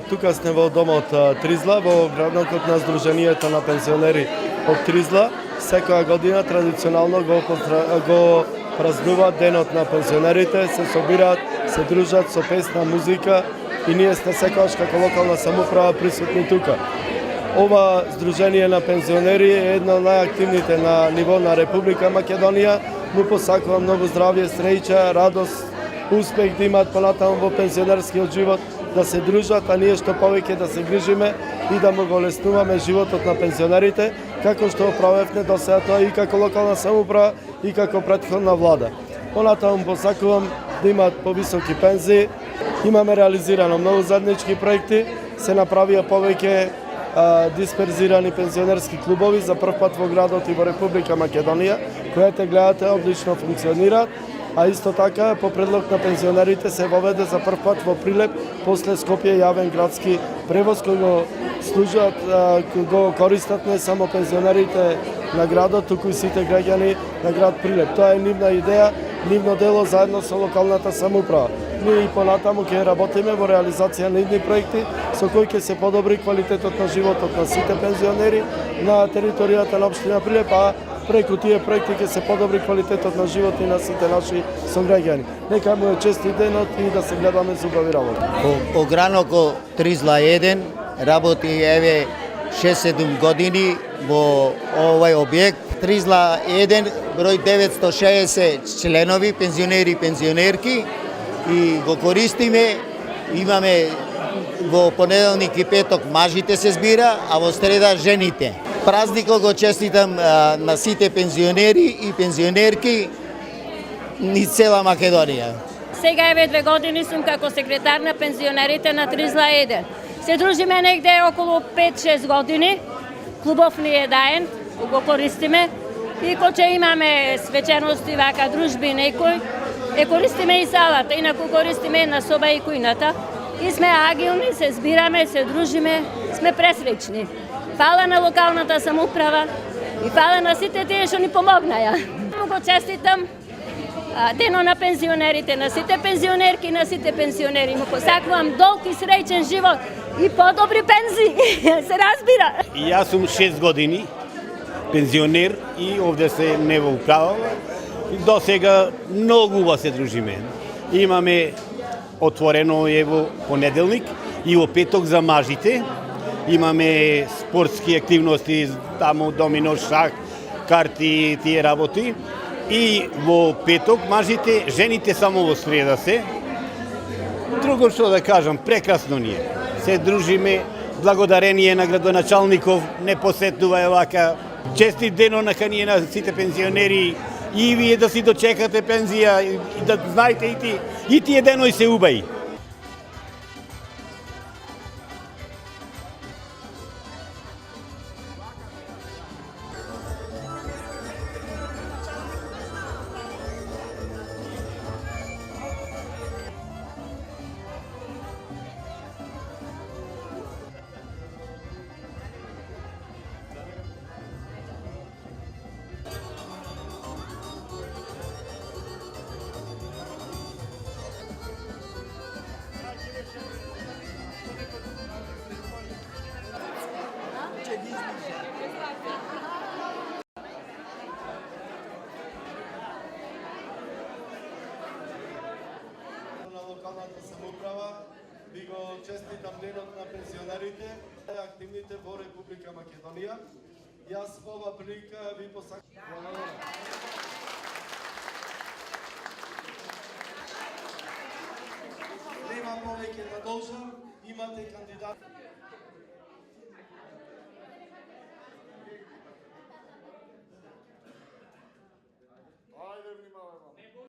Тука сме во домот Тризла, во граднокот на Сдруженијето на пензионери од Тризла. Секоја година традиционално го празнуваат денот на пензионерите, се собираат, се дружат со песна, музика и ние сте секогаш како локална самоуправа присутни тука. Ова Сдружение на пензионери е едно од најактивните на ниво на Република Македонија. Му посакувам многу здравје, среќа, радост, успех да имаат понатаму во пензионерскиот живот, да се дружат, а ние што повеќе да се грижиме и да му го леснуваме животот на пензионерите, како што правевме до сега тоа и како локална самоуправа и како претходна влада. Понатаму посакувам да имаат повисоки пензии. Имаме реализирано многу заеднички проекти, се направија повеќе дисперзирани пензионерски клубови за прв пат во градот и во Република Македонија, кои гледате одлично функционираат, а исто така по предлог на пензионерите се воведе за прв пат во Прилеп после Скопје јавен градски превоз кој го служат, го користат не само пензионерите на градот, туку и сите граѓани на град Прилеп. Тоа е нивна идеја, нивно дело заедно со локалната самоуправа. Ние и понатаму ќе работиме во реализација на идни проекти со кои ќе се подобри квалитетот на животот на сите пензионери на територијата на општина Прилеп, а преку тие проекти ќе се подобри квалитетот на живот и на сите наши сограѓани. Нека му е честит денот и да се гледаме за убави работи. Ограноко Тризла 1 работи еве 6-7 години во овај објект. Тризла 1 број 960 членови, пензионери и пензионерки и го користиме. Имаме во понеделник и петок мажите се збира, а во среда жените. Празникот го честитам на сите пензионери и пензионерки низ цела Македонија. Сега еве 2 години сум како секретар на пензионерите на Тризла 1. Се дружиме негде околу 5-6 години. Клубов ни е даен, го користиме. И кога имаме свечености, вака дружби некој, користиме и салата, инаку користиме една соба и кујната. И сме агилни, се збираме, се дружиме, сме пресреќни. Фала на локалната самоуправа и фала на сите тие што ни помогнаја. Го честитам Дено на пензионерите, на сите пензионерки, на сите пензионери. Му посакувам долг и среќен живот и подобри пензии, се разбира. И јас сум 6 години пензионер и овде се не во управа. До сега многу убаво се дружиме. Имаме отворено во понеделник и во петок за мажите. Имаме спортски активности, таму домино, шах, карти, тие работи. И во петок мажите, жените само во среда се. Друго што да кажам, прекрасно ние. Се дружиме, благодарение на градоначалников, не посетува вака. Честит дено на ние на сите пензионери и вие да си дочекате пензија и да знаете и тие деној се убави. Локалната самоуправа ви го честитам денот на пензионерите, активните во Република Македонија. Јас во ова прилика ви посакувам. Нема повеќе да должам, имате кандидат.